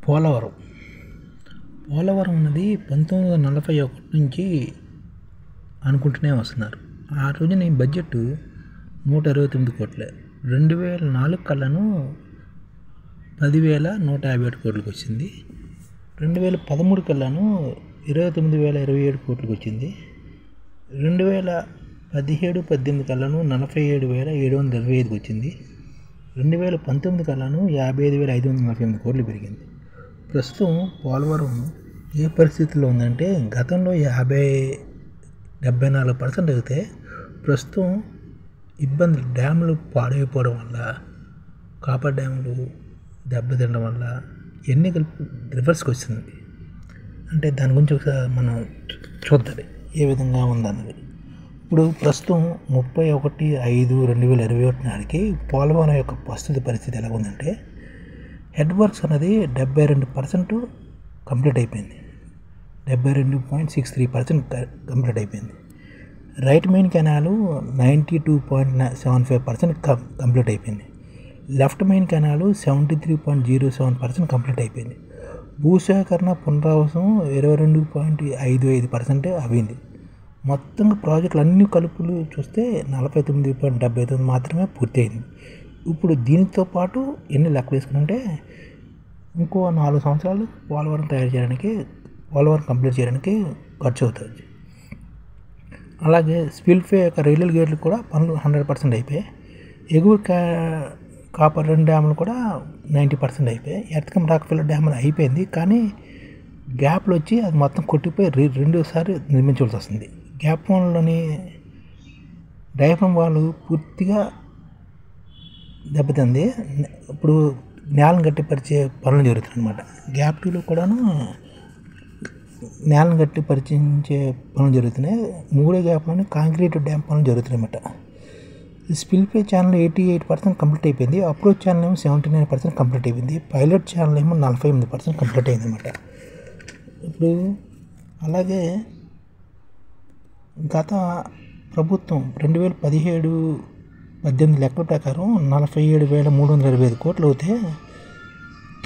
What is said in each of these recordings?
పోలవరం పోలవరం అన్నది 1941 నుంచి అనుకుంటూనే వస్తున్నారు. ఆ రోజున ఈ బడ్జెట్ 129 కోట్లే. 2004 కల్లాను 10,157 కోట్లకు వచ్చింది. 2013 కల్లాను 29,027 కోట్లకు వచ్చింది. 2017-18 కల్లాను 47,725కి వచ్చింది. 2019 కల్లాను 55,548 కోట్లు పెరిగింది. ప్రస్తుతం పోలవరం ఏ పరిస్థితిలో ఉందంటే, గతంలో 74% అయితే ప్రస్తుతం ఇబ్బందులు, డ్యాములు పాడైపోవడం వల్ల, కాపర్ డ్యాములు దెబ్బతినడం వల్ల ఎన్ని కలిపి రివర్స్కి వచ్చింది. అంటే దాని గురించి ఒకసారి మనం చూద్దాం ఏ విధంగా ఉందన్నది. ఇప్పుడు ప్రస్తుతం 31/5/2021 నాటికి పోలవరం యొక్క ప్రస్తుత పరిస్థితి ఎలా ఉందంటే, హెడ్ వర్క్స్ అనేది 72% కంప్లీట్ అయిపోయింది. 72.63% కంప్లీట్ అయిపోయింది. రైట్ మెయిన్ కెనాలు 92.75% కంప్లీట్ అయిపోయింది. లెఫ్ట్ మెయిన్ కెనాలు 73.07% కంప్లీట్ అయిపోయింది. భూసేకరణ పునరావాసం 22.55% అయింది. మొత్తంగా ప్రాజెక్టులు అన్ని కలుపులు చూస్తే 49.79 మాత్రమే పూర్తయింది. ఇప్పుడు దీనితో పాటు ఎన్ని లెక్కలు వేసుకుంటే, ఇంకో 4 సంవత్సరాలు పోలవరం కంప్లీట్ చేయడానికి ఖర్చు అవుతుంది. అలాగే స్పిల్వే యొక్క రైల్వే గేట్లు కూడా పనులు 100% అయిపోయాయి. ఎగువ కాపర్ 2 డ్యాములు కూడా 90% అయిపోయాయి. ఎర్త్కమ్ రాక్ఫెల్లర్ డ్యాములు అయిపోయింది, కానీ గ్యాప్లు వచ్చి అది మొత్తం కొట్టిపోయి రెండోసారి నిర్మించవలసి వస్తుంది. గ్యాప్ వన్లోని డయాఫ్రమ్ వాల్ పూర్తిగా దెబ్బతింది. ఇప్పుడు నేలను గట్టిపరిచే పనులు జరుగుతుంది అన్నమాట. గ్యాప్ 2లో కూడాను నేలను గట్టిపరిచే పనులు జరుగుతున్నాయి. 3వ గ్యాప్లోని కాంక్రీట్ డ్యామ్ పనులు జరుగుతున్నాయి అన్నమాట. స్పిల్వే ఛానల్ 88% కంప్లీట్ అయిపోయింది. అప్రోచ్ ఛానల్ ఏమో 79% కంప్లీట్ అయిపోయింది. పైలట్ ఛానల్ ఏమో 48% కంప్లీట్ అయింది అన్నమాట. ఇప్పుడు అలాగే గత ప్రభుత్వం 2017-18 లెక్కల ప్రకారం 47,325 కోట్లు అవుతే,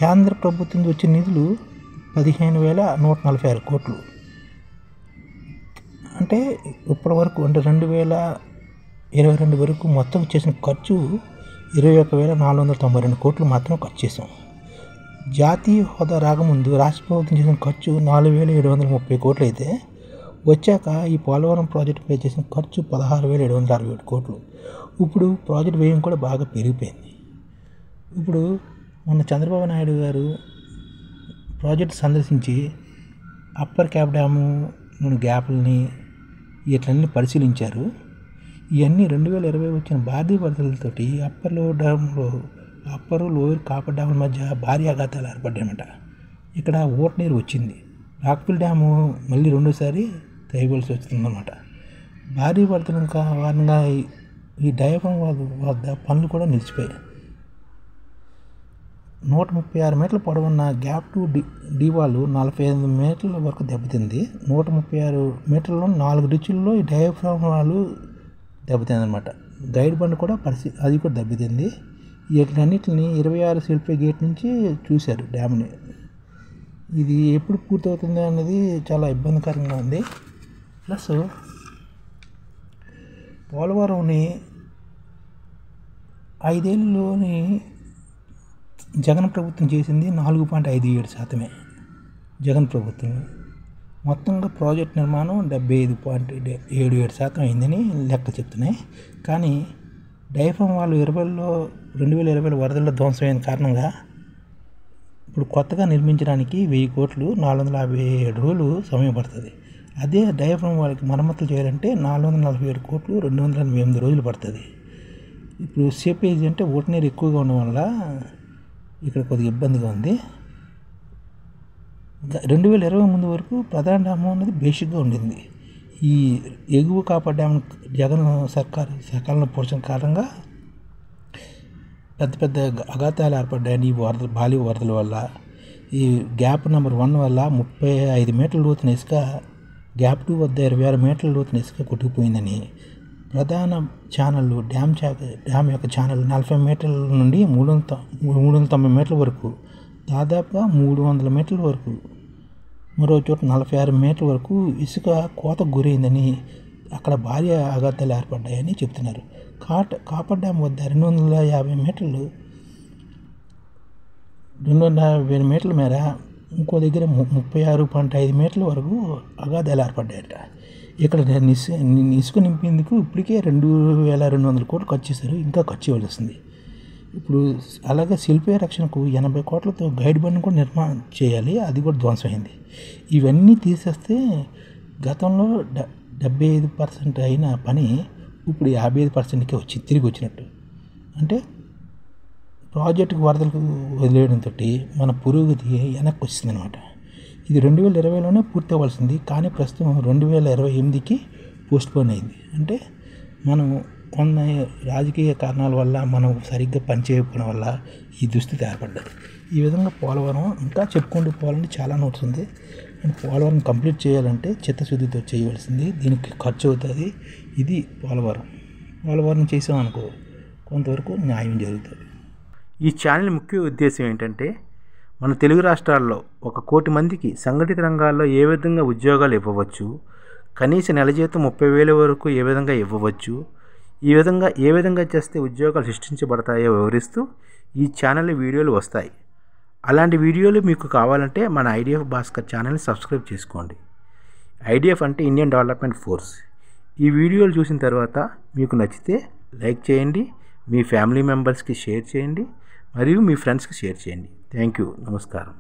కేంద్ర ప్రభుత్వం నుంచి వచ్చిన నిధులు 15,146 కోట్లు. అంటే ఇప్పటి వరకు, అంటే 2022 వరకు మొత్తం చేసిన ఖర్చు 21,492 కోట్లు మాత్రం ఖర్చు చేసాం. జాతీయ హోదా రాకముందు రాష్ట్ర ప్రభుత్వం చేసిన ఖర్చు 4,730 కోట్లు అయితే, వచ్చాక ఈ పోలవరం ప్రాజెక్టుపై చేసిన ఖర్చు 16,767 కోట్లు. ఇప్పుడు ప్రాజెక్టు వ్యయం కూడా బాగా పెరిగిపోయింది. ఇప్పుడు మొన్న చంద్రబాబు నాయుడు గారు ప్రాజెక్టు సందర్శించి అప్పర్ క్యాప్ డ్యాము గ్యాప్లని వీటిని పరిశీలించారు. ఇవన్నీ 2020 వచ్చిన భారీ వరదలతోటి అప్పర్ లోయర్ కాపర్ డ్యాముల మధ్య భారీ ఆఘాతాలు ఏర్పడ్డాయన్నమాట. ఇక్కడ ఓట నీరు వచ్చింది. రాక్ఫెల్ డ్యాము మళ్ళీ రెండోసారి తెగవలసి వస్తుందన్నమాట. భారీ వరదల కారణంగా ఈ డయాఫ్రమ్ వద్ద పనులు కూడా నిలిచిపోయాయి. 136 మీటర్ల పొడవున్న గ్యాప్ 2 డీవాలు 45 మీటర్ల వరకు దెబ్బతింది. 136 మీటర్లలో 4 రిచ్ల్లో ఈ డయాఫ్రమ్ వాళ్ళు దెబ్బతింది అనమాట. గైడ్ బండ్ కూడా అది కూడా దెబ్బతింది. వీటన్నిటిని 26 స్పిల్వే గేట్ నుంచి చూశారు డ్యామ్ని. ఇది ఎప్పుడు పూర్తవుతుంది అనేది చాలా ఇబ్బందికరంగా ఉంది. ప్లస్ పోలవరంని 5 ఏళ్ళలోని జగన్ ప్రభుత్వం చేసింది 4.57%. జగన్ ప్రభుత్వం మొత్తంగా ప్రాజెక్ట్ నిర్మాణం 75.77% అయిందని లెక్క చెప్తున్నాయి. కానీ డయాఫ్రమ్ వాళ్ళు 2020 వరదల్లో ధ్వంసమైన కారణంగా ఇప్పుడు కొత్తగా నిర్మించడానికి 1000 కోట్లు 457 రోజులు సమయం పడుతుంది. అదే డయాఫ్రమ్ వాళ్ళకి మరమ్మతులు చేయాలంటే 447 కోట్లు 288 రోజులు పడుతుంది. ఇప్పుడు సేపేజ్ అంటే ఓట నీరు ఎక్కువగా ఉండడం వల్ల ఇక్కడ కొద్దిగా ఇబ్బందిగా ఉంది. 2020 ముందు వరకు ప్రధాన డ్యామ్ అనేది బేసిక్గా ఉండింది. ఈ ఎగువ కాపర్ డ్యామ్ జగన్ సర్కారు సకాలంలో పోర్చిన కారణంగా పెద్ద పెద్ద అఘాతాలు ఏర్పడ్డాయి. ఈ భారీ వరదల వల్ల ఈ గ్యాప్ నెంబర్ 1 వల్ల 35 మీటర్ల లోతున ఇసుక, గ్యాప్ 2 వద్ద 26 మీటర్ల లోతున ఇసుక కొట్టుకుపోయిందని ప్రధాన ఛానళ్ళు డ్యామ్ యొక్క ఛానల్ 40 మీటర్ల నుండి 390 మీటర్ల వరకు దాదాపుగా 300 మీటర్ల వరకు, మరో చోట 46 మీటర్ల వరకు ఇసుక కోతకు గురైందని, అక్కడ భారీ అగాధాలు ఏర్పడ్డాయని చెప్తున్నారు. కాపర్ డ్యామ్ వద్ద 250 మీటర్లు 250 మీటర్ల మేర, ఇంకో దగ్గర 36.5 మీటర్ల వరకు అగాధాలు ఏర్పడ్డాయట. ఇక్కడ ఇసుక నింపేందుకు ఇప్పటికే 2200 కోట్లు ఖర్చు చేశారు, ఇంకా ఖర్చు చేయవలసింది. ఇప్పుడు అలాగే శిల్పే రక్షణకు 80 కోట్లతో గైడ్ బండ్ని కూడా నిర్మాణం చేయాలి, అది కూడా ధ్వంసమైంది. ఇవన్నీ తీసేస్తే గతంలో 75% అయిన పని ఇప్పుడు 55%కే తిరిగి వచ్చినట్టు. అంటే ప్రాజెక్టుకు వరదలకు వదిలేయడంతో మన పురోగతి వెనక్కి వచ్చింది అనమాట. ఇది 2020లోనే పూర్తి అవ్వాల్సింది, కానీ ప్రస్తుతం 2028కి పోస్ట్పోన్ అయింది. అంటే మనం కొన్ని రాజకీయ కారణాల వల్ల మనం సరిగ్గా పనిచేయకపోవడం వల్ల ఈ దుస్థితి ఏర్పడ్డది. ఈ విధంగా పోలవరం ఇంకా చెప్పుకుంటూ పోవాలంటే చాలా నోట్స్ ఉంది. అండ్ పోలవరం కంప్లీట్ చేయాలంటే చిత్తశుద్ధితో చేయవలసింది, దీనికి ఖర్చు అవుతుంది. ఇది పోలవరం చేసామనుకో కొంతవరకు న్యాయం జరుగుతుంది. ఈ ఛానల్ ముఖ్య ఉద్దేశం ఏంటంటే, మన తెలుగు రాష్ట్రాల్లో 1 కోటి మందికి సంఘటిత రంగాల్లో ఏ విధంగా ఉద్యోగాలు ఇవ్వవచ్చు, కనీస నెల జీతం 30,000 వరకు ఏ విధంగా ఇవ్వవచ్చు, ఏ విధంగా చేస్తే ఉద్యోగాలు సృష్టించబడతాయో వివరిస్తూ ఈ ఛానల్లో వీడియోలు వస్తాయి. అలాంటి వీడియోలు మీకు కావాలంటే మన ఐడిఎఫ్ భాస్కర్ ఛానల్ని సబ్స్క్రైబ్ చేసుకోండి. ఐడిఎఫ్ అంటే ఇండియన్ డెవలప్మెంట్ ఫోర్స్. ఈ వీడియోలు చూసిన తర్వాత మీకు నచ్చితే లైక్ చేయండి, మీ ఫ్యామిలీ మెంబర్స్కి షేర్ చేయండి, మరియు మీ ఫ్రెండ్స్కి షేర్ చేయండి. Thank you. నమస్కారం.